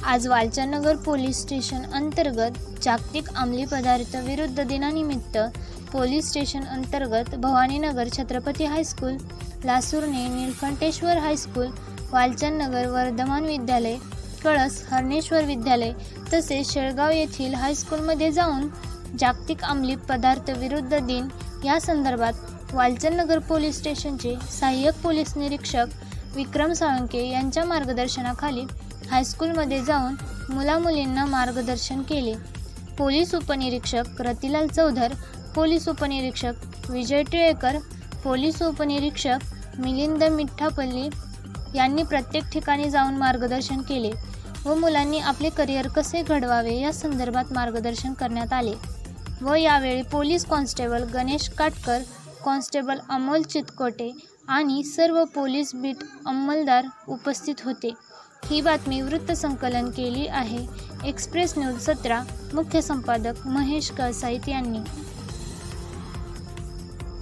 आज Walchandnagar police station अंतर्गत जागतिक अंमली पदार्थ विरुद्ध दिनानिमित्त पोलीस स्टेशन अंतर्गत भवानीनगर छत्रपती हायस्कूल, लासूरने नीलकंठेश्वर हायस्कूल, वालचंदनगर वर्धमान विद्यालय, कळस हरणेश्वर विद्यालय तसेच शेळगाव येथील हायस्कूलमध्ये जाऊन जागतिक अंमली पदार्थ विरुद्ध दिन या संदर्भात वालचंदनगर पोलीस स्टेशनचे सहाय्यक पोलीस निरीक्षक विक्रम साळुंखे यांच्या मार्गदर्शनाखाली हायस्कूलमध्ये जाऊन मुलामुलींना मार्गदर्शन केले. पोलीस उपनिरीक्षक रतिलाल चौधर, पोलीस उपनिरीक्षक विजय टिळेकर, पोलीस उपनिरीक्षक मिलिंद मिठापल्ली यांनी प्रत्येक ठिकाणी जाऊन मार्गदर्शन केले व मुलांनी आपले करिअर कसे घडवावे या संदर्भात मार्गदर्शन करण्यात आले व यावेळी police constable Ganesh Katkar, constable Amol Chitkote आणि सर्व पोलीस बीट अंमलदार उपस्थित होते. ही बातमी वृत्तसंकलन केली आहे एक्सप्रेस न्यूज 17 मुख्य संपादक महेश कळसाईत यांनी.